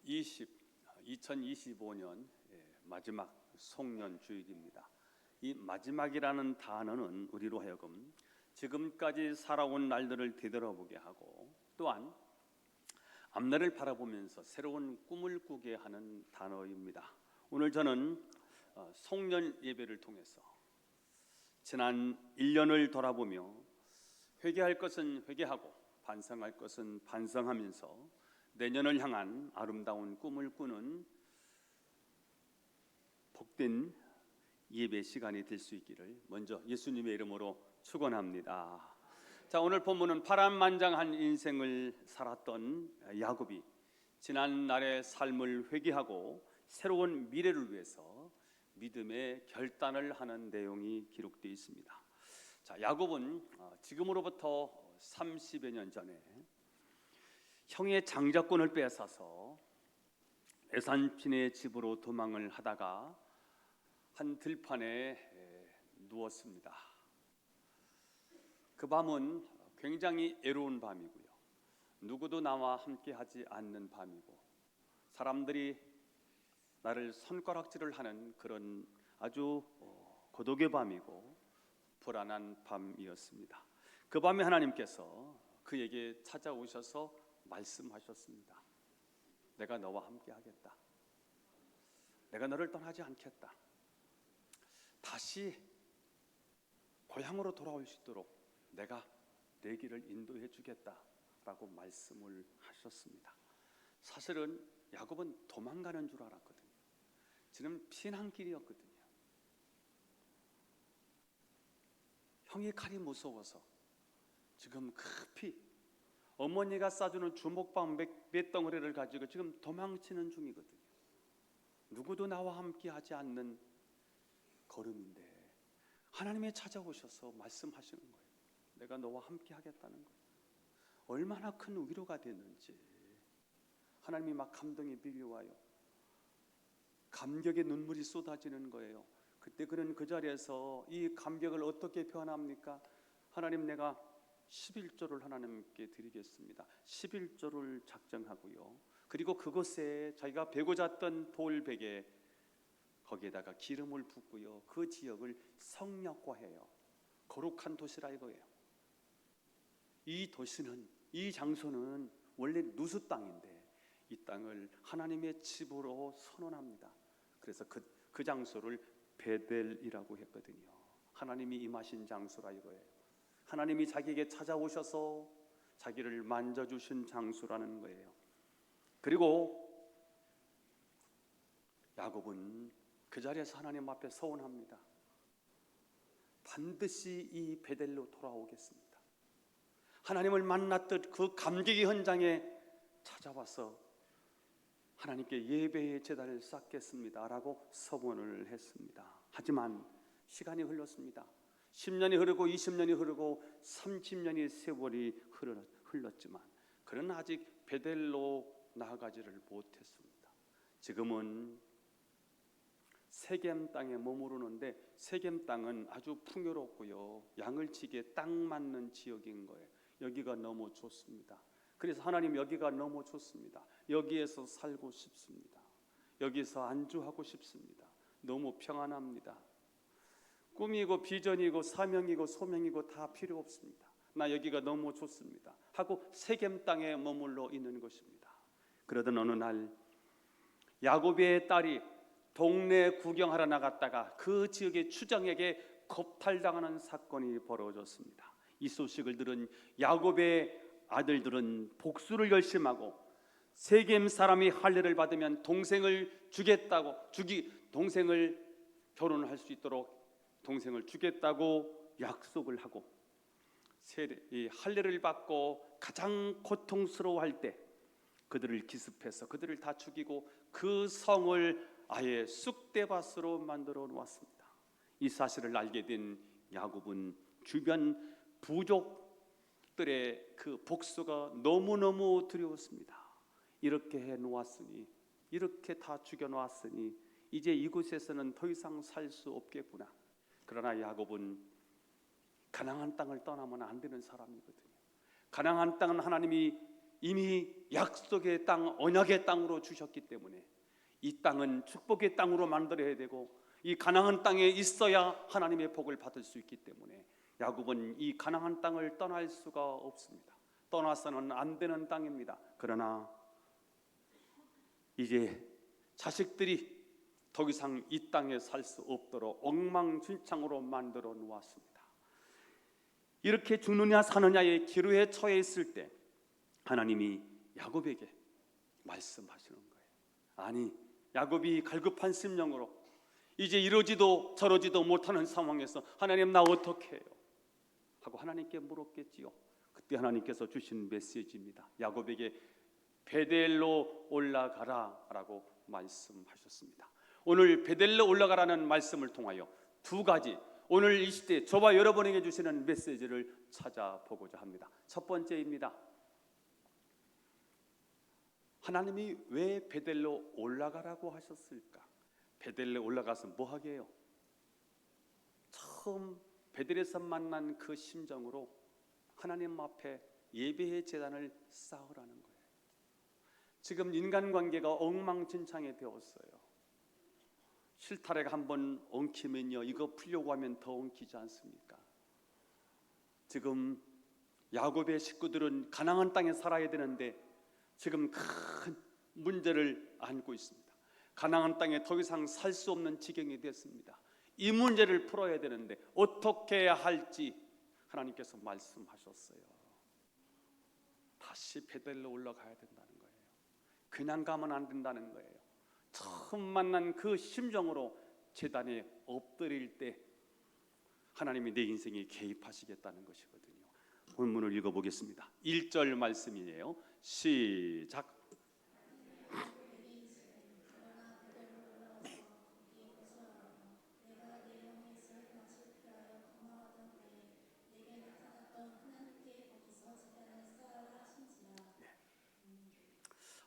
2025년 마지막 송년 주일입니다. 이 마지막이라는 단어는 우리로 하여금 지금까지 살아온 날들을 되돌아보게 하고 또한 앞날을 바라보면서 새로운 꿈을 꾸게 하는 단어입니다. 오늘 저는 송년 예배를 통해서 지난 1년을 돌아보며 회개할 것은 회개하고 반성할 것은 반성하면서 내년을 향한 아름다운 꿈을 꾸는 복된 예배 시간이 될 수 있기를 먼저 예수님의 이름으로 축원합니다. 자, 오늘 본문은 파란만장한 인생을 살았던 야곱이 지난 날의 삶을 회개하고 새로운 미래를 위해서 믿음의 결단을 하는 내용이 기록되어 있습니다. 자, 야곱은 지금으로부터 30여 년 전에 형의 장자권을 빼앗아서 에산친의 집으로 도망을 하다가 한 들판에 누웠습니다. 그 밤은 굉장히 애로운 밤이고요, 누구도 나와 함께하지 않는 밤이고 사람들이 나를 손가락질을 하는 그런 아주 고독의 밤이고 불안한 밤이었습니다. 그 밤에 하나님께서 그에게 찾아오셔서 말씀하셨습니다. 내가 너와 함께 하겠다. 내가 너를 떠나지 않겠다. 다시 고향으로 돌아올 수 있도록 내가 내 길을 인도해 주겠다라고 말씀을 하셨습니다. 사실은 야곱은 도망가는 줄 알았거든요. 지금 피난길이었거든요. 형의 칼이 무서워서 지금 급히 어머니가 싸주는 주먹밥 몇 덩어리를 가지고 지금 도망치는 중이거든요. 누구도 나와 함께 하지 않는 걸음인데 하나님이 찾아오셔서 말씀하시는 거예요. 내가 너와 함께 하겠다는 거예요. 얼마나 큰 위로가 됐는지 하나님이 막 감동이 밀려와요. 감격의 눈물이 쏟아지는 거예요. 그때 그는 그 자리에서 이 감격을 어떻게 표현합니까? 하나님, 내가 11조를 하나님께 드리겠습니다. 11조를 작정하고요, 그리고 그곳에 자기가 베고 잤던 돌베개 거기에다가 기름을 붓고요, 그 지역을 성역화해요. 거룩한 도시라 이거예요. 이 도시는, 이 장소는 원래 누수 땅인데 이 땅을 하나님의 집으로 선언합니다. 그래서 그 장소를 베델이라고 했거든요. 하나님이 임하신 장소라 이거예요. 하나님이 자기에게 찾아오셔서 자기를 만져주신 장소라는 거예요. 그리고 야곱은 그 자리에서 하나님 앞에 서원합니다. 반드시 이 베델로 돌아오겠습니다. 하나님을 만났듯 그 감격의 현장에 찾아와서 하나님께 예배의 제단을 쌓겠습니다 라고 서원을 했습니다. 하지만 시간이 흘렀습니다. 10년이 흐르고 20년이 흐르고 30년의 세월이 흘렀지만 그는 아직 베델로 나아가지를 못했습니다. 지금은 세겜 땅에 머무르는데 세겜 땅은 아주 풍요롭고요, 양을 치기에 딱 맞는 지역인 거예요. 여기가 너무 좋습니다. 그래서 하나님, 여기가 너무 좋습니다. 여기에서 살고 싶습니다. 여기서 안주하고 싶습니다. 너무 평안합니다. 꿈이고 비전이고 사명이고 소명이고 다 필요 없습니다. 나 여기가 너무 좋습니다 하고 세겜 땅에 머물러 있는 것입니다. 그러던 어느 날 야곱의 딸이 동네 구경하러 나갔다가 그 지역의 추장에게 겁탈당하는 사건이 벌어졌습니다. 이 소식을 들은 야곱의 아들들은 복수를 결심하고 세겜 사람이 할례를 받으면 동생을 결혼할 수 있도록 동생을 주겠다고 약속을 하고 이 할례를 받고 가장 고통스러워할 때 그들을 기습해서 그들을 다 죽이고 그 성을 아예 쑥대밭으로 만들어 놓았습니다. 이 사실을 알게 된 야곱은 주변 부족들의 그 복수가 너무너무 두려웠습니다. 이렇게 해놓았으니, 이렇게 다 죽여놓았으니 이제 이곳에서는 더 이상 살 수 없겠구나. 그러나 야곱은 가나안 땅을 떠나면 안 되는 사람이거든요. 가나안 땅은 하나님이 이미 약속의 땅, 언약의 땅으로 주셨기 때문에 이 땅은 축복의 땅으로 만들어야 되고 이 가나안 땅에 있어야 하나님의 복을 받을 수 있기 때문에 야곱은 이 가나안 땅을 떠날 수가 없습니다. 떠나서는 안 되는 땅입니다. 그러나 이제 자식들이 더 이상 이 땅에 살 수 없도록 엉망진창으로 만들어 놓았습니다. 이렇게 죽느냐 사느냐의 기로에 처해 있을 때 하나님이 야곱에게 말씀하시는 거예요. 아니, 야곱이 갈급한 심령으로 이제 이러지도 저러지도 못하는 상황에서 하나님 나 어떻게 해요? 하고 하나님께 물었겠지요. 그때 하나님께서 주신 메시지입니다. 야곱에게 베델로 올라가라 라고 말씀하셨습니다. 오늘 베델로 올라가라는 말씀을 통하여 두 가지 오늘 이 시대 저와 여러분에게 주시는 메시지를 찾아보고자 합니다. 첫 번째입니다. 하나님이 왜 베델로 올라가라고 하셨을까? 베델로 올라가서 뭐 하게 해요? 처음 베델에서 만난 그 심정으로 하나님 앞에 예배의 제단을 쌓으라는 거예요. 지금 인간관계가 엉망진창이 되었어요. 실타래가 한번 엉키면요, 이거 풀려고 하면 더 엉키지 않습니까? 지금 야곱의 식구들은 가나안 땅에 살아야 되는데 지금 큰 문제를 안고 있습니다. 가나안 땅에 더 이상 살 수 없는 지경이 됐습니다. 이 문제를 풀어야 되는데 어떻게 해야 할지 하나님께서 말씀하셨어요. 다시 베델로 올라가야 된다는 거예요. 그냥 가면 안 된다는 거예요. 처음 만난 그 심정으로 제단에 엎드릴 때 하나님이 내 인생에 개입하시겠다는 것이거든요. 본문을 읽어보겠습니다. 1절 말씀이에요. 시작.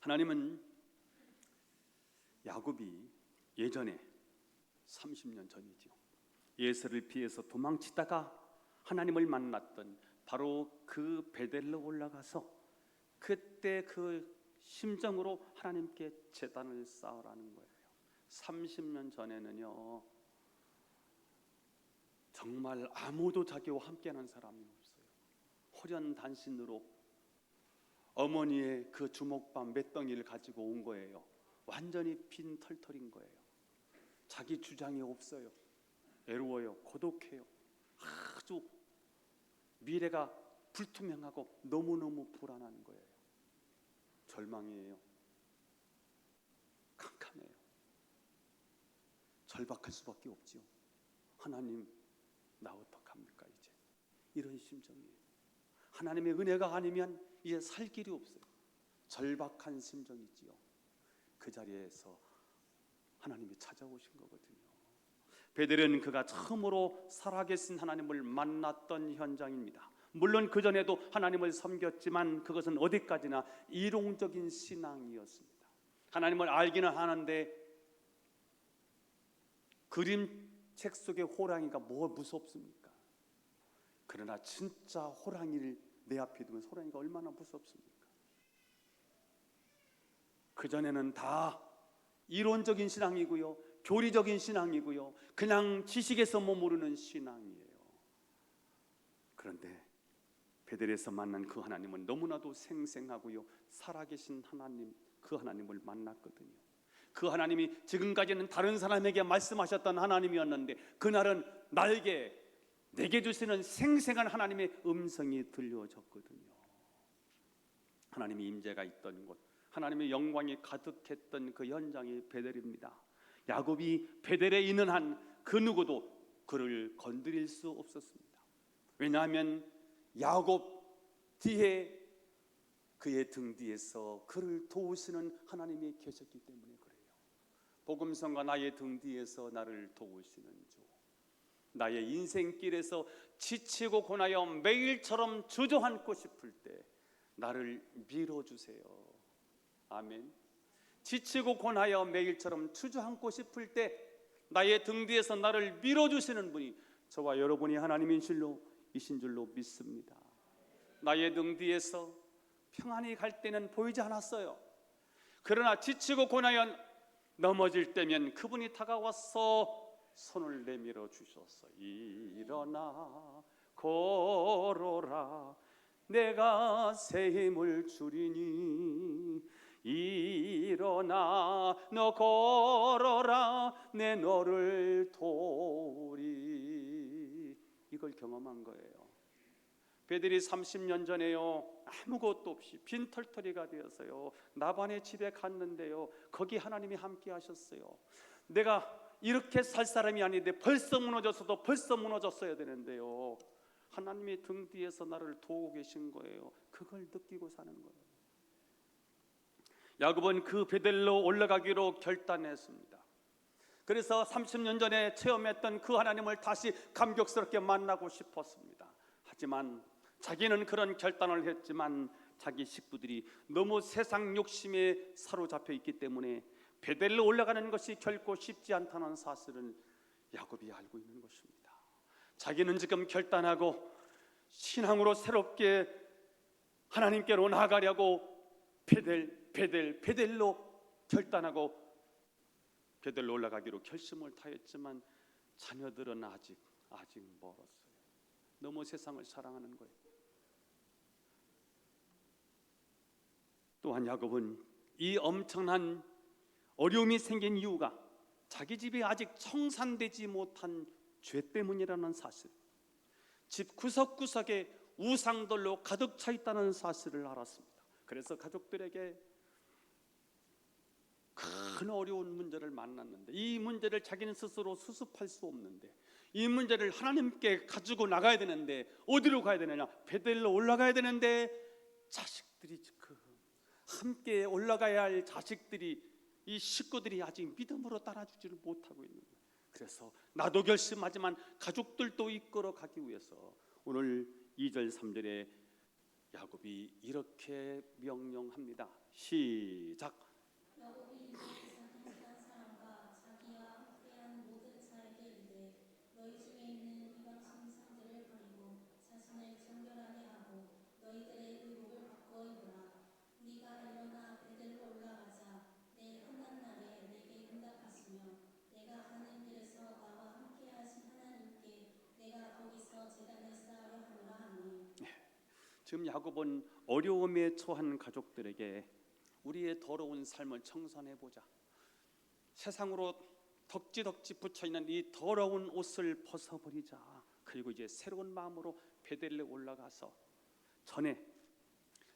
하나님은 야곱이 예전에 30년 전이죠. 예수를 피해서 도망치다가 하나님을 만났던 바로 그 베델로 올라가서 그때 그 심정으로 하나님께 제단을 쌓으라는 거예요. 30년 전에는요, 정말 아무도 자기와 함께하는 사람이 없어요. 호련단신으로 어머니의 그 주먹밥 몇 덩이를 가지고 온 거예요. 완전히 빈 털털인 거예요. 자기 주장이 없어요. 외로워요. 고독해요. 아주 미래가 불투명하고 너무너무 불안한 거예요. 절망이에요. 캄캄해요. 절박할 수밖에 없지요. 하나님, 나 어떡합니까 이제? 이런 심정이에요. 하나님의 은혜가 아니면 이제 살 길이 없어요. 절박한 심정이지요. 그 자리에서 하나님이 찾아오신 거거든요. 베델은 그가 처음으로 살아계신 하나님을 만났던 현장입니다. 물론 그전에도 하나님을 섬겼지만 그것은 어디까지나 이론적인 신앙이었습니다. 하나님을 알기는 하는데 그림책 속의 호랑이가 뭐 무섭습니까? 그러나 진짜 호랑이를 내 앞에 두면 호랑이가 얼마나 무섭습니까? 그전에는 다 이론적인 신앙이고요, 교리적인 신앙이고요, 그냥 지식에서 머무르는 신앙이에요. 그런데 베델에서 만난 그 하나님은 너무나도 생생하고요, 살아계신 하나님, 그 하나님을 만났거든요. 그 하나님이 지금까지는 다른 사람에게 말씀하셨던 하나님이었는데 그날은 내게 주시는 생생한 하나님의 음성이 들려졌거든요. 하나님의 임재가 있던 곳, 하나님의 영광이 가득했던 그 현장이 베델입니다. 야곱이 베델에 있는 한 그 누구도 그를 건드릴 수 없었습니다. 왜냐하면 야곱 뒤에, 그의 등 뒤에서 그를 도우시는 하나님이 계셨기 때문에 그래요. 복음성과 나의 등 뒤에서 나를 도우시는 주, 나의 인생길에서 지치고 고나여 매일처럼 주저앉고 싶을 때 나를 밀어주세요. 아멘. 지치고 고나여 매일처럼 주저앉고 싶을 때 나의 등 뒤에서 나를 밀어주시는 분이 저와 여러분이 하나님이신 줄로 믿습니다. 나의 등 뒤에서 평안히 갈 때는 보이지 않았어요. 그러나 지치고 고나여 넘어질 때면 그분이 다가와서 손을 내밀어 주셨어. 일어나 걸어라, 내가 새 힘을 주리니. 일어나 너 걸어라, 내 너를 도우리. 이걸 경험한 거예요. 베델이 30년 전에요, 아무것도 없이 빈털터리가 되었어요. 나반의 집에 갔는데요, 거기 하나님이 함께 하셨어요. 내가 이렇게 살 사람이 아닌데 벌써 무너졌어도 벌써 무너졌어야 되는데요, 하나님이 등 뒤에서 나를 도우고 계신 거예요. 그걸 느끼고 사는 거예요. 야곱은 그 베델로 올라가기로 결단했습니다. 그래서 30년 전에 체험했던 그 하나님을 다시 감격스럽게 만나고 싶었습니다. 하지만 자기는 그런 결단을 했지만 자기 식구들이 너무 세상 욕심에 사로잡혀 있기 때문에 베델로 올라가는 것이 결코 쉽지 않다는 사실을 야곱이 알고 있는 것입니다. 자기는 지금 결단하고 신앙으로 새롭게 하나님께로 나아가려고 베델로 결단하고 베델로 올라가기로 결심을 다했지만 자녀들은 아직 멀었어요. 너무 세상을 사랑하는 거예요. 또한 야곱은 이 엄청난 어려움이 생긴 이유가 자기 집이 아직 청산되지 못한 죄 때문이라는 사실, 집 구석구석에 우상들로 가득 차 있다는 사실을 알았습니다. 그래서 가족들에게 큰 어려운 문제를 만났는데, 이 문제를 자기는 스스로 수습할 수 없는데, 이 문제를 하나님께 가지고 나가야 되는데 어디로 가야 되느냐? 베델로 올라가야 되는데 자식들이 함께 올라가야 할 자식들이, 이 식구들이 아직 믿음으로 따라주지를 못하고 있는 거예요. 그래서 나도 결심하지만 가족들도 이끌어 가기 위해서 오늘 2절 3절에 야곱이 이렇게 명령합니다. 시작. 야곱이 자기 친한 사람과 자기와 함께한 모든 자에게 이르되 너희 중에 있는 이방신 상들을 버리고 자신을 정결하게 하고 너희들의 의복을 바꿔 입으라. 네가 일어나 베델로 올라가자. 내 끝난 날에 내게 응답하시며 내가 가는 길에서 나와 함께하신 하나님께 내가 거기서 제단을 쌓으려 하노라 하니. 지금 야곱은 어려움에 처한 가족들에게 우리의 더러운 삶을 청산해보자, 세상으로 덕지덕지 붙여있는 이 더러운 옷을 벗어버리자, 그리고 이제 새로운 마음으로 베델로 올라가서 전에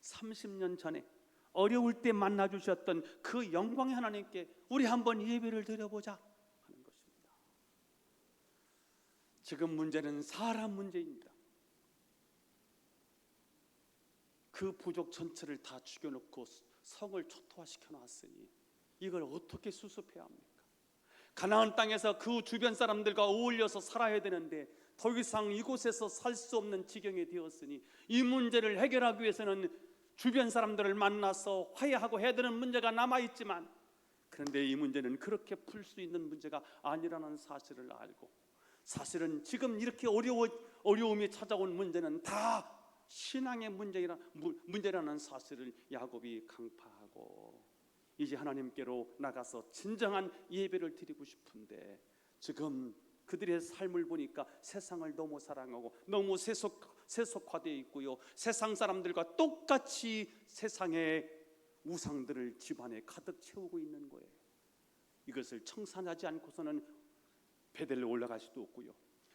30년 전에 어려울 때 만나주셨던 그 영광의 하나님께 우리 한번 예배를 드려보자 하는 것입니다. 지금 문제는 사람 문제입니다. 그 부족 전체를 다 죽여놓고 성을 초토화시켜 놨으니 이걸 어떻게 수습해야 합니까? 가나안 땅에서 그 주변 사람들과 어울려서 살아야 되는데 더 이상 이곳에서 살 수 없는 지경이 되었으니 이 문제를 해결하기 위해서는 주변 사람들을 만나서 화해하고 해야 되는 문제가 남아있지만, 그런데 이 문제는 그렇게 풀 수 있는 문제가 아니라는 사실을 알고, 사실은 지금 이렇게 어려움이 찾아온 문제는 다 신앙의 문제라는 사실을 야곱이 강파하고 이제 하나님께로 나가서 진정한 예배를 드리고 싶은데, 지금 그들의 삶을 보니까 세상을 너무 사랑하고 너무 세속화되어 있고요, 세상 사람들과 똑같이 세상의 우상들을 집안에 가득 채우고 있는 거예요. 이것을 청산하지 않고서는 베델로 올라갈 수도 없고요,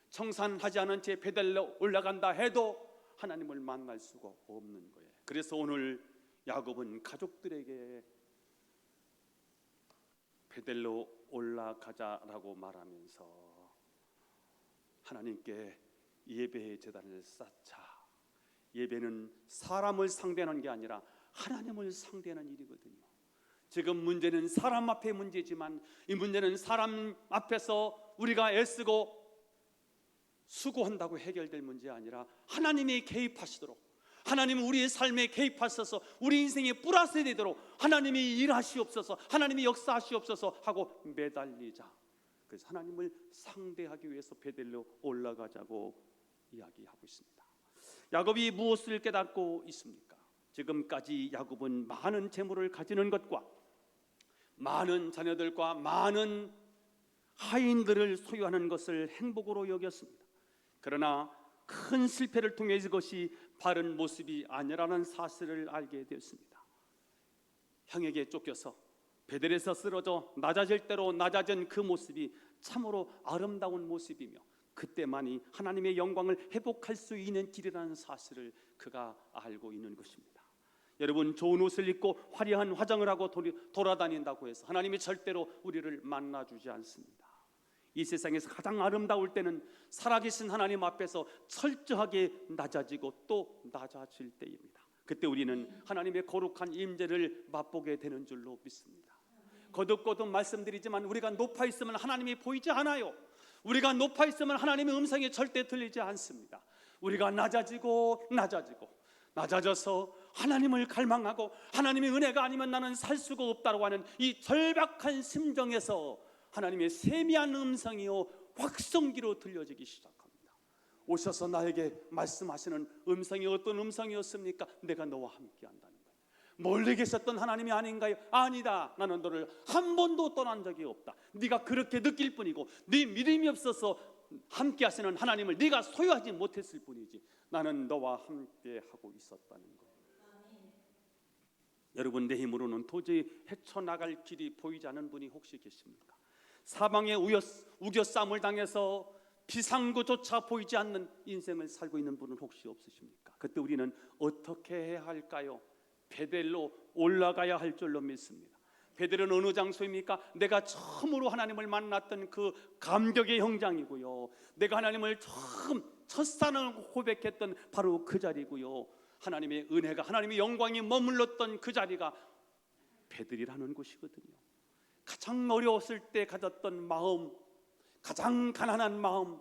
청산하지 않은 채 베델로 올라간다 해도 하나님을 만날 수가 없는 거예요. 그래서 오늘 야곱은 가족들에게 베델로 올라가자라고 말하면서 하나님께 예배의 제단을 쌓자. 예배는 사람을 상대하는 게 아니라 하나님을 상대하는 일이거든요. 지금 문제는 사람 앞의 문제지만 이 문제는 사람 앞에서 우리가 애쓰고 수고한다고 해결될 문제 아니라 하나님이 개입하시도록, 하나님은 우리의 삶에 개입하셔서 우리 인생에 플러스 되도록 하나님이 일하시옵소서, 하나님이 역사하시옵소서 하고 매달리자. 그래서 하나님을 상대하기 위해서 베델로 올라가자고 이야기하고 있습니다. 야곱이 무엇을 깨닫고 있습니까? 지금까지 야곱은 많은 재물을 가지는 것과 많은 자녀들과 많은 하인들을 소유하는 것을 행복으로 여겼습니다. 그러나 큰 실패를 통해 이것이 바른 모습이 아니라는 사실을 알게 되었습니다. 형에게 쫓겨서 베델에서 쓰러져 낮아질 대로 낮아진 그 모습이 참으로 아름다운 모습이며 그때만이 하나님의 영광을 회복할 수 있는 길이라는 사실을 그가 알고 있는 것입니다. 여러분, 좋은 옷을 입고 화려한 화장을 하고 돌아다닌다고 해서 하나님이 절대로 우리를 만나주지 않습니다. 이 세상에서 가장 아름다울 때는 살아계신 하나님 앞에서 철저하게 낮아지고 또 낮아질 때입니다. 그때 우리는 하나님의 거룩한 임재를 맛보게 되는 줄로 믿습니다. 거듭거듭 말씀드리지만 우리가 높아 있으면 하나님이 보이지 않아요. 우리가 높아 있으면 하나님의 음성이 절대 들리지 않습니다. 우리가 낮아져서 하나님을 갈망하고 하나님의 은혜가 아니면 나는 살 수가 없다고 하는 이 절박한 심정에서 하나님의 세미한 음성이요 확성기로 들려지기 시작합니다. 오셔서 나에게 말씀하시는 음성이 어떤 음성이었습니까? 내가 너와 함께 한다는 거예요. 멀리 계셨던 하나님이 아닌가요? 아니다. 나는 너를 한 번도 떠난 적이 없다. 네가 그렇게 느낄 뿐이고 네 믿음이 없어서 함께 하시는 하나님을 네가 소유하지 못했을 뿐이지 나는 너와 함께 하고 있었다는 거예요. 여러분, 내 힘으로는 도저히 헤쳐나갈 길이 보이지 않는 분이 혹시 계십니까? 사방에 우겨싸움을 당해서 비상구조차 보이지 않는 인생을 살고 있는 분은 혹시 없으십니까? 그때 우리는 어떻게 해야 할까요? 베델로 올라가야 할 줄로 믿습니다. 베델은 어느 장소입니까? 내가 처음으로 하나님을 만났던 그 감격의 현장이고요. 내가 하나님을 처음 첫사랑을 고백했던 바로 그 자리고요. 하나님의 은혜가, 하나님의 영광이 머물렀던 그 자리가 베델이라는 곳이거든요. 가장 어려웠을 때 가졌던 마음, 가장 가난한 마음,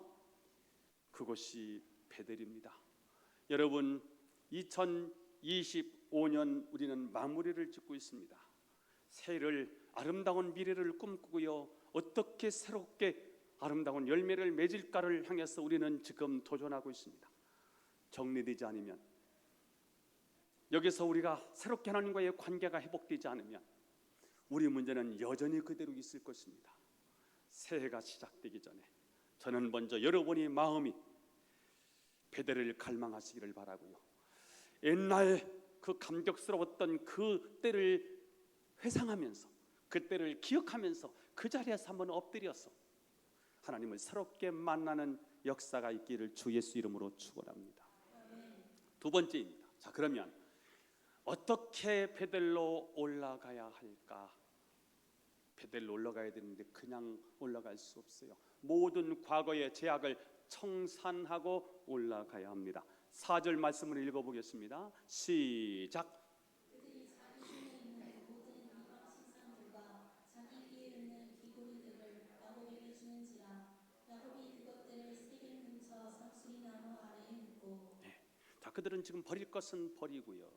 그것이 베델입니다. 여러분, 2025년 우리는 마무리를 짓고 있습니다. 새해를 아름다운 미래를 꿈꾸고요. 어떻게 새롭게 아름다운 열매를 맺을까를 향해서 우리는 지금 도전하고 있습니다. 정리되지 않으면, 여기서 우리가 새롭게 하나님과의 관계가 회복되지 않으면 우리 문제는 여전히 그대로 있을 것입니다. 새해가 시작되기 전에 저는 먼저 여러분의 마음이 베델을 갈망하시기를 바라고요. 옛날 그 감격스러웠던 그 때를 회상하면서 그 때를 기억하면서 그 자리에서 한번 엎드려서 하나님을 새롭게 만나는 역사가 있기를 주 예수 이름으로 축원합니다. 두 번째입니다. 자, 그러면 어떻게 베델로 올라가야 할까? 베델로 올라가야 되는데 그냥 올라갈 수 없어요. 모든 과거의 죄악을 청산하고 올라가야 합니다. 4절 말씀을 읽어보겠습니다. 시작. 그들이 자기 손에 있는 모든 이방 신상들과 자기 귀에 있는 귀고리들을 야곱에게 주는지라. 야곱이 그것들을 세겜 근처 상수리 나무 아래에 묻고. 자, 그들은 지금 버릴 것은 버리고요,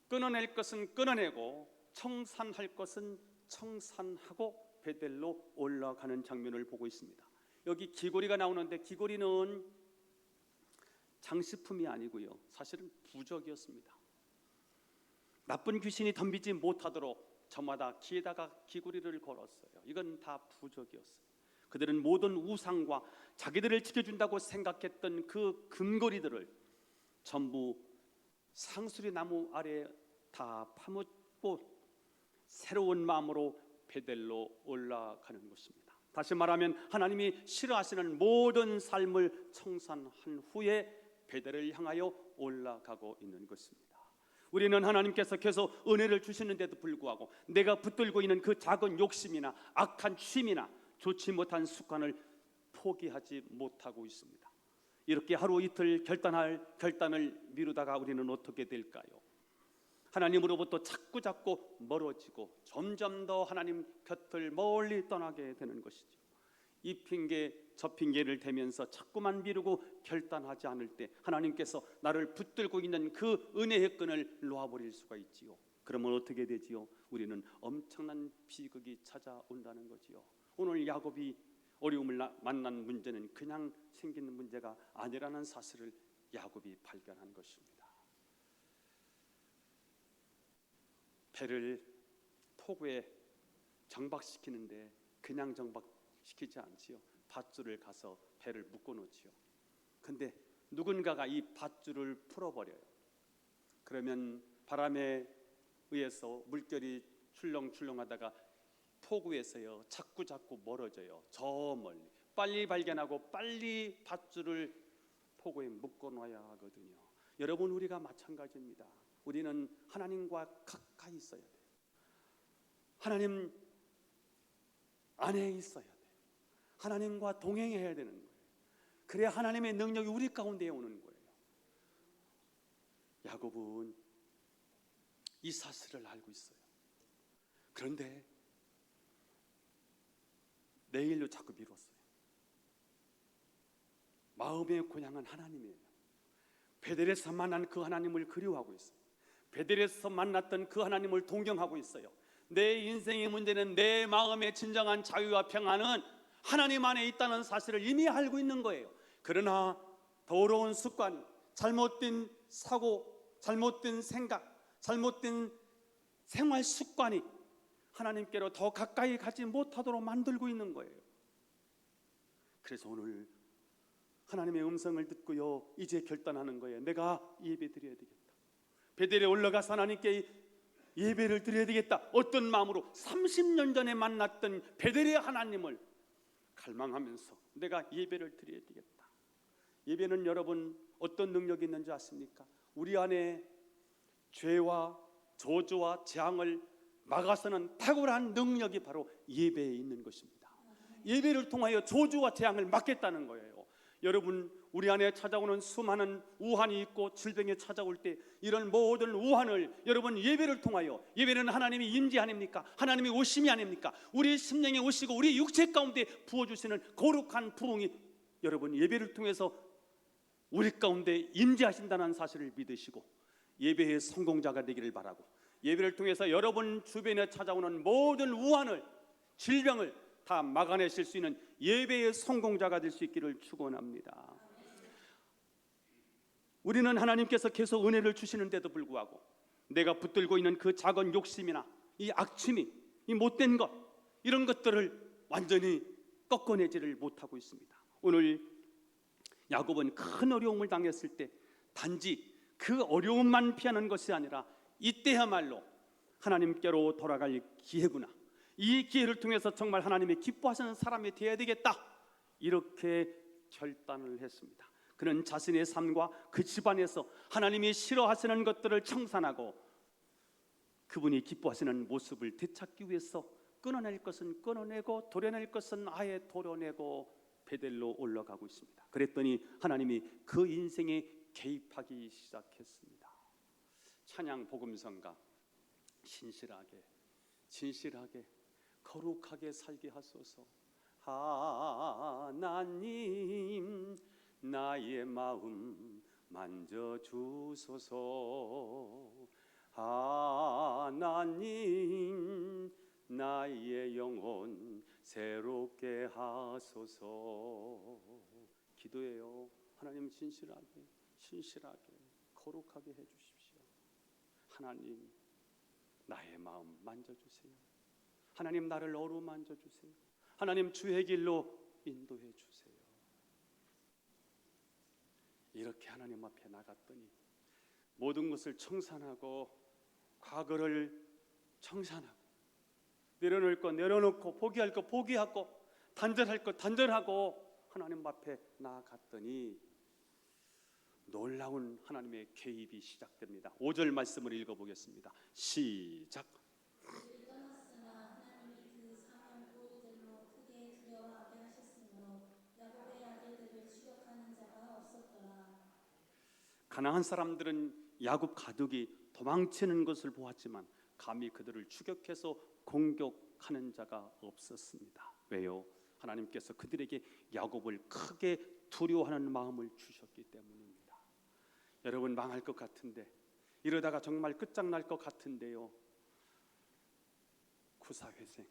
끊어낼 것은 끊어내고 청산할 것은 청산하고 베델로 올라가는 장면을 보고 있습니다. 여기 귀고리가 나오는데 귀고리는 장식품이 아니고요, 사실은 부적이었습니다. 나쁜 귀신이 덤비지 못하도록 저마다 귀에다가 귀고리를 걸었어요. 이건 다 부적이었어요. 그들은 모든 우상과 자기들을 지켜준다고 생각했던 그 금고리들을 전부 상수리 나무 아래 다 파묻고 새로운 마음으로 베델로 올라가는 것입니다. 다시 말하면 하나님이 싫어하시는 모든 삶을 청산한 후에 베델을 향하여 올라가고 있는 것입니다. 우리는 하나님께서 계속 은혜를 주시는데도 불구하고 내가 붙들고 있는 그 작은 욕심이나 악한 취미나 좋지 못한 습관을 포기하지 못하고 있습니다. 이렇게 하루 이틀 결단을 미루다가 우리는 어떻게 될까요? 하나님으로부터 자꾸 멀어지고 점점 더 하나님 곁을 멀리 떠나게 되는 것이죠. 이 핑계 저 핑계를 대면서 자꾸만 미루고 결단하지 않을 때 하나님께서 나를 붙들고 있는 그 은혜의 끈을 놓아버릴 수가 있지요. 그러면 어떻게 되지요? 우리는 엄청난 비극이 찾아온다는 거지요. 오늘 야곱이 어려움을 만난 문제는 그냥 생기는 문제가 아니라는 사실을 야곱이 발견한 것입니다. 배를 포구에 정박시키는데 그냥 정박시키지 않지요. 밧줄을 가서 배를 묶어 놓지요. 근데 누군가가 이 밧줄을 풀어버려요. 그러면 바람에 의해서 물결이 출렁출렁하다가 포구에서요 자꾸 멀어져요. 저 멀리 빨리 발견하고 빨리 밧줄을 포구에 묶어 놔야 하거든요. 여러분, 우리가 마찬가지입니다. 우리는 하나님과 가까이 있어야 돼요. 하나님 안에 있어야 돼요. 하나님과 동행해야 되는 거예요. 그래야 하나님의 능력이 우리 가운데에 오는 거예요. 야곱은 이 사실을 알고 있어요. 그런데 내일로 자꾸 미뤘어요. 마음의 고향은 하나님이에요. 베델에서 만난 그 하나님을 그리워하고 있어요. 베델에서 만났던 그 하나님을 동경하고 있어요. 내 인생의 문제는, 내 마음의 진정한 자유와 평안은 하나님 안에 있다는 사실을 이미 알고 있는 거예요. 그러나 더러운 습관, 잘못된 사고, 잘못된 생각, 잘못된 생활 습관이 하나님께로 더 가까이 가지 못하도록 만들고 있는 거예요. 그래서 오늘 하나님의 음성을 듣고요, 이제 결단하는 거예요. 내가 예배 드려야 되겠다. 베델에 올라가서 하나님께 예배를 드려야 되겠다. 어떤 마음으로 30년 전에 만났던 베델의 하나님을 갈망하면서 내가 예배를 드려야 되겠다. 예배는 여러분 어떤 능력이 있는지 아십니까? 우리 안에 죄와 저주와 재앙을 막아서는 탁월한 능력이 바로 예배에 있는 것입니다. 예배를 통하여 저주와 재앙을 막겠다는 거예요. 여러분, 우리 안에 찾아오는 수많은 우환이 있고 질병이 찾아올 때 이런 모든 우환을 여러분 예배를 통하여, 예배는 하나님의 임재 아닙니까? 하나님의 오심이 아닙니까? 우리 심령에 오시고 우리 육체 가운데 부어주시는 거룩한 부흥이 여러분 예배를 통해서 우리 가운데 임재하신다는 사실을 믿으시고 예배의 성공자가 되기를 바라고, 예배를 통해서 여러분 주변에 찾아오는 모든 우환을, 질병을 다 막아내실 수 있는 예배의 성공자가 될 수 있기를 축원합니다. 우리는 하나님께서 계속 은혜를 주시는데도 불구하고 내가 붙들고 있는 그 작은 욕심이나 이 악취미, 이 못된 것, 이런 것들을 완전히 꺾어내지를 못하고 있습니다. 오늘 야곱은 큰 어려움을 당했을 때 단지 그 어려움만 피하는 것이 아니라 이때야말로 하나님께로 돌아갈 기회구나, 이 기회를 통해서 정말 하나님이 기뻐하시는 사람이 되어야 되겠다, 이렇게 결단을 했습니다. 그는 자신의 삶과 그 집안에서 하나님이 싫어하시는 것들을 청산하고 그분이 기뻐하시는 모습을 되찾기 위해서 끊어낼 것은 끊어내고 도려낼 것은 아예 도려내고 베델로 올라가고 있습니다. 그랬더니 하나님이 그 인생에 개입하기 시작했습니다. 찬양 복음성가, 신실하게 진실하게 거룩하게 살게 하소서. 하나님 나의 마음 만져주소서. 하나님 나의 영혼 새롭게 하소서. 기도해요. 하나님 진실하게 거룩하게 해주십시오. 하나님 나의 마음 만져주세요. 하나님 나를 어루만져 주세요. 하나님 주의 길로 인도해 주세요. 이렇게 하나님 앞에 나갔더니 모든 것을 청산하고, 과거를 청산하고, 내려놓을 것 내려놓고, 포기할 것 포기하고, 단절할 것 단절하고 하나님 앞에 나아갔더니 놀라운 하나님의 개입이 시작됩니다. 5절 말씀을 읽어보겠습니다. 시작. 가나안 사람들은 야곱 가족이 도망치는 것을 보았지만 감히 그들을 추격해서 공격하는 자가 없었습니다. 왜요? 하나님께서 그들에게 야곱을 크게 두려워하는 마음을 주셨기 때문입니다. 여러분, 망할 것 같은데, 이러다가 정말 끝장날 것 같은데요, 구사회생,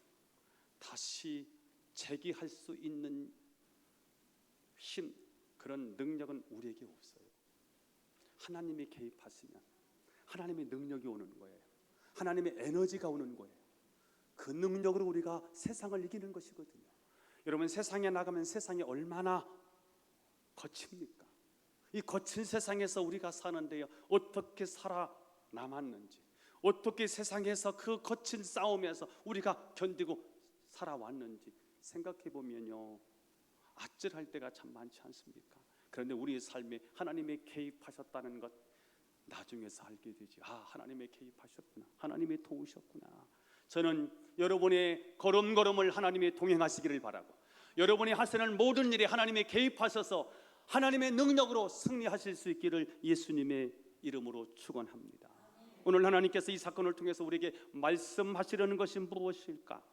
다시 재기할 수 있는 힘, 그런 능력은 우리에게 없어요. 하나님이 개입하시면 하나님의 능력이 오는 거예요. 하나님의 에너지가 오는 거예요. 그 능력으로 우리가 세상을 이기는 것이거든요. 여러분, 세상에 나가면 세상이 얼마나 거칩니까? 이 거친 세상에서 우리가 사는데요, 어떻게 살아남았는지, 어떻게 세상에서 그 거친 싸움에서 우리가 견디고 살아왔는지 생각해 보면요, 아찔할 때가 참 많지 않습니까? 그런데 우리의 삶에 하나님의 개입하셨다는 것 나중에서 알게 되지. 아, 하나님의 개입하셨구나, 하나님이 도우셨구나. 저는 여러분의 걸음걸음을 하나님이 동행하시기를 바라고, 여러분이 하시는 모든 일에 하나님의 개입하셔서 하나님의 능력으로 승리하실 수 있기를 예수님의 이름으로 축원합니다. 오늘 하나님께서 이 사건을 통해서 우리에게 말씀하시려는 것이 무엇일까?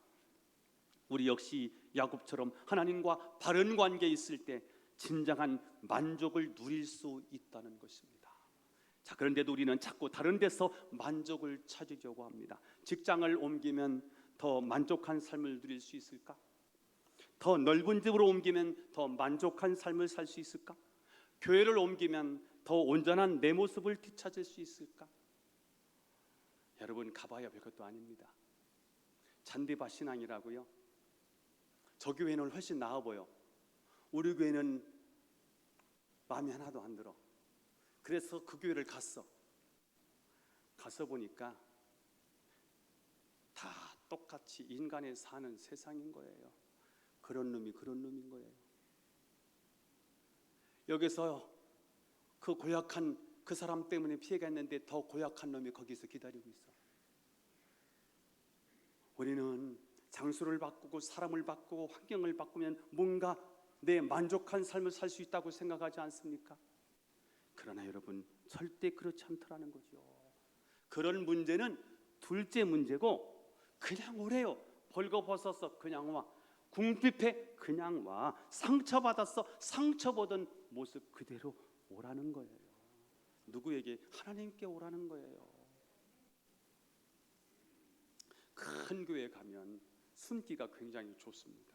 우리 역시 야곱처럼 하나님과 바른 관계에 있을 때 진정한 만족을 누릴 수 있다는 것입니다. 자, 그런데도 우리는 자꾸 다른 데서 만족을 찾으려고 합니다. 직장을 옮기면 더 만족한 삶을 누릴 수 있을까? 더 넓은 집으로 옮기면 더 만족한 삶을 살 수 있을까? 교회를 옮기면 더 온전한 내 모습을 되찾을 수 있을까? 여러분, 가봐야 별것도 아닙니다. 잔디밭 신앙이라고요? 저 교회는 훨씬 나아 보여. 우리 교회는 마음에 하나도 안 들어. 그래서 그 교회를 가서 보니까 다 똑같이 인간이 사는 세상인 거예요. 그런 놈이 그런 놈인 거예요. 여기서 그 고약한 그 사람 때문에 피해가 있는데 더 고약한 놈이 거기서 기다리고 있어. 우리는 장소를 바꾸고 사람을 바꾸고 환경을 바꾸면 뭔가 내 만족한 삶을 살 수 있다고 생각하지 않습니까? 그러나 여러분, 절대 그렇지 않더라는 거죠. 그런 문제는 둘째 문제고, 그냥 오래요. 벌거벗어서 그냥 와, 궁핍해 그냥 와, 상처받았어 상처받은 모습 그대로 오라는 거예요. 누구에게? 하나님께 오라는 거예요. 큰 교회 가면 숨기가 굉장히 좋습니다.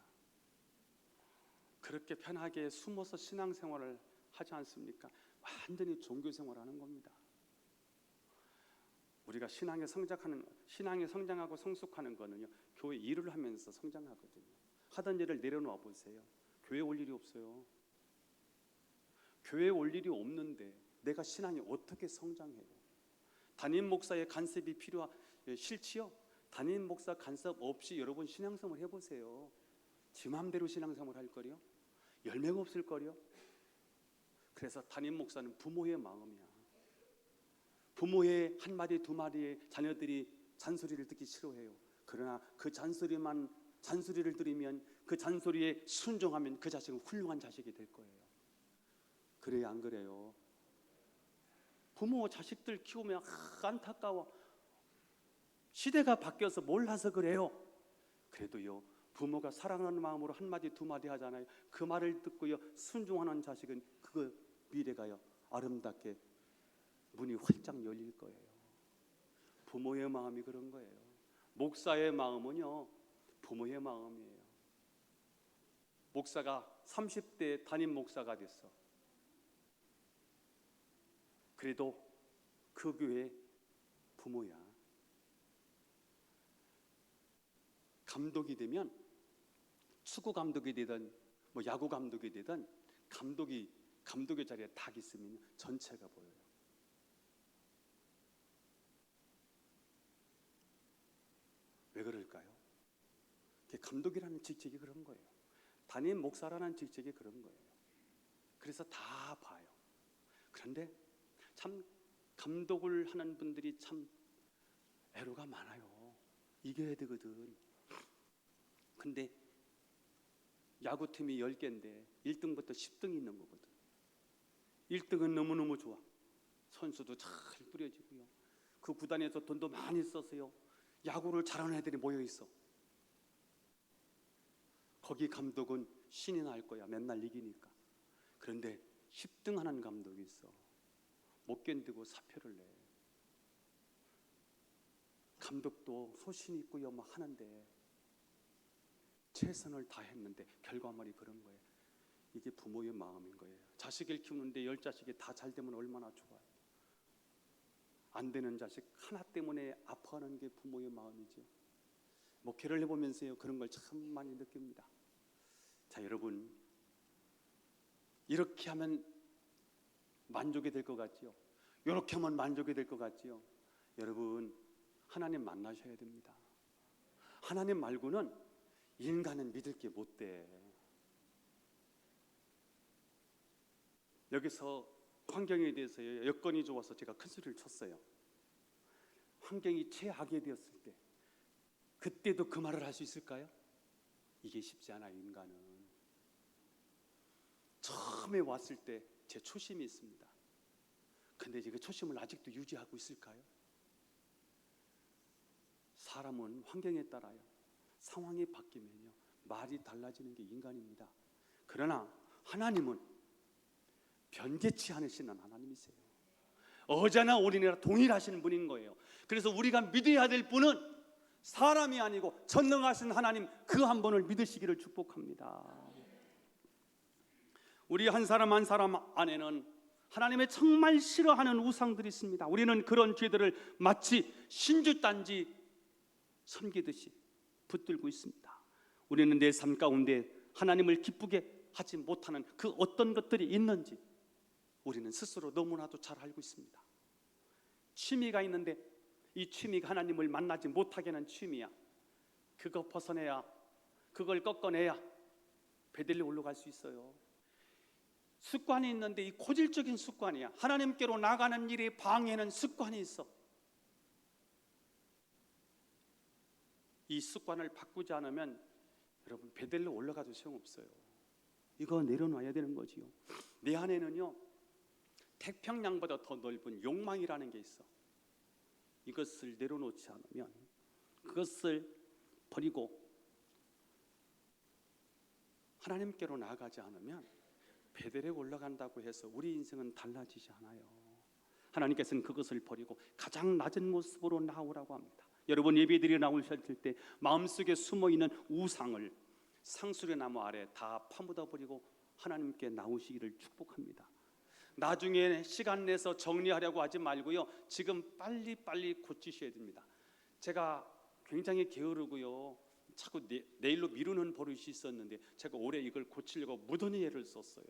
그렇게 편하게 숨어서 신앙생활을 하지 않습니까? 완전히 종교생활하는 겁니다. 우리가 신앙에 성장하고 성숙하는 거는요, 교회 일을 하면서 성장하거든요. 하던 일을 내려놓아 보세요. 교회 올 일이 없어요. 교회 올 일이 없는데 내가 신앙이 어떻게 성장해요? 담임 목사의 간섭이 싫지요? 담임 목사 간섭 없이 여러분 신앙생활 해보세요. 지 마음대로 신앙생활 할 거요? 열매가 없을 거요? 그래서 담임 목사는 부모의 마음이야. 부모의 한마디 두마디의 자녀들이 잔소리를 듣기 싫어해요. 그러나 그 잔소리를 들으면, 그 잔소리에 순종하면 그 자식은 훌륭한 자식이 될 거예요. 그래요, 안 그래요? 부모 자식들 키우면 안타까워. 시대가 바뀌어서 몰라서 그래요. 그래도요, 부모가 사랑하는 마음으로 한마디 두마디 하잖아요. 그 말을 듣고요 순종하는 자식은 그 미래가요 아름답게 문이 활짝 열릴 거예요. 부모의 마음이 그런 거예요. 목사의 마음은요 부모의 마음이에요. 목사가 30대 담임 목사가 됐어. 그래도 그 교회 부모야. 감독이 되면 축구 감독이 되든 뭐 야구 감독이 되든 감독의 자리에 딱 있으면 전체가 보여요. 왜 그럴까요? 감독이라는 직책이 그런 거예요. 담임 목사라는 직책이 그런 거예요. 그래서 다 봐요. 그런데 참 감독을 하는 분들이 참 애로가 많아요. 이겨야 되거든. 근데 야구팀이 10개인데 1등부터 10등이 있는 거거든. 1등은 너무너무 좋아. 선수도 잘 뿌려지고요. 그 구단에서 돈도 많이 써서요 야구를 잘하는 애들이 모여있어. 거기 감독은 신이 날 거야. 맨날 이기니까. 그런데 10등 하는 감독이 있어. 못 견디고 사표를 내. 감독도 소신 있고요 막 하는데 최선을 다했는데 결과물이 그런 거예요. 이게 부모의 마음인 거예요. 자식을 키우는데 10자식이 다 잘 되면 얼마나 좋아요. 안 되는 자식 하나 때문에 아파하는 게 부모의 마음이죠. 목회를 해보면서요, 그런 걸 참 많이 느낍니다. 자, 여러분, 이렇게 하면 만족이 될 것 같지요? 이렇게 하면 만족이 될 것 같지요? 여러분, 하나님 만나셔야 됩니다. 하나님 말고는 인간은 믿을 게 못 돼. 여기서 환경에 대해서 여건이 좋아서 제가 큰 소리를 쳤어요. 환경이 최악이 되었을 때 그때도 그 말을 할 수 있을까요? 이게 쉽지 않아요. 인간은 처음에 왔을 때 제 초심이 있습니다. 근데 그 초심을 아직도 유지하고 있을까요? 사람은 환경에 따라요, 상황이 바뀌면요, 말이 달라지는 게 인간입니다. 그러나 하나님은 변개치 않으시는 하나님이세요. 어제나 오늘이나 동일하신 분인 거예요. 그래서 우리가 믿어야 될 분은 사람이 아니고 전능하신 하나님, 그 한 분을 믿으시기를 축복합니다. 우리 한 사람 한 사람 안에는 하나님의 정말 싫어하는 우상들이 있습니다. 우리는 그런 죄들을 마치 신주단지 섬기듯이 붙들고 있습니다. 우리는 내 삶 가운데 하나님을 기쁘게 하지 못하는 그 어떤 것들이 있는지 우리는 스스로 너무나도 잘 알고 있습니다. 취미가 있는데 이 취미가 하나님을 만나지 못하게 하는 취미야. 그거 벗어내야, 그걸 꺾어내야 베델리 올라갈 수 있어요. 습관이 있는데 이 고질적인 습관이야. 하나님께로 나가는 일에 방해하는 습관이 있어. 이 습관을 바꾸지 않으면 여러분 베델로 올라가도 소용없어요. 이거 내려놔야 되는 거지요. 내 안에는요, 태평양보다 더 넓은 욕망이라는 게 있어. 이것을 내려놓지 않으면, 그것을 버리고 하나님께로 나아가지 않으면 베델에 올라간다고 해서 우리 인생은 달라지지 않아요. 하나님께서는 그것을 버리고 가장 낮은 모습으로 나오라고 합니다. 여러분, 예배드리러 나오실 때 마음속에 숨어있는 우상을 상수리 나무 아래 다 파묻어 버리고 하나님께 나오시기를 축복합니다. 나중에 시간 내서 정리하려고 하지 말고요, 지금 빨리 고치셔야 됩니다. 제가 굉장히 게으르고요, 자꾸 내일로 미루는 버릇이 있었는데 제가 올해 이걸 고치려고 무던히 애를 썼어요.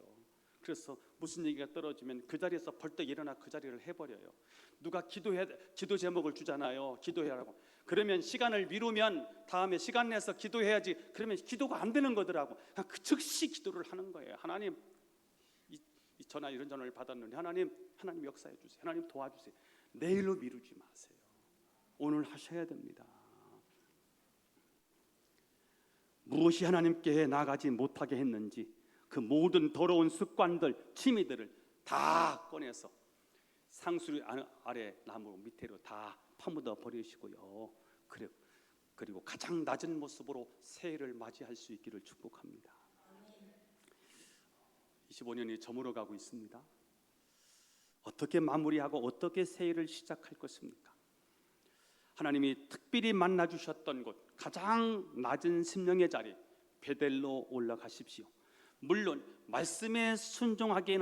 그래서 무슨 얘기가 떨어지면 그 자리에서 벌떡 일어나 그 자리를 해버려요. 누가 기도 제목을 주잖아요. 기도해라고. 그러면 시간을 미루면 다음에 시간 내서 기도해야지. 그러면 기도가 안 되는 거더라고. 그 즉시 기도를 하는 거예요. 하나님, 이 전화 이런 전화를 받았는데 하나님 역사해 주세요. 하나님 도와주세요. 내일로 미루지 마세요. 오늘 하셔야 됩니다. 무엇이 하나님께 나가지 못하게 했는지 그 모든 더러운 습관들, 취미들을 다 꺼내서 상수리 아래 나무 밑으로 다 파묻어 버리시고요. 그리고 가장 낮은 모습으로 새해를 맞이할 수 있기를 축복합니다. 25년이 저물어 가고 있습니다. 어떻게 마무리하고 어떻게 새해를 시작할 것입니까? 하나님이 특별히 만나 주셨던 곳, 가장 낮은 심령의 자리 베델로 올라가십시오. 물론 말씀에 순종하기에는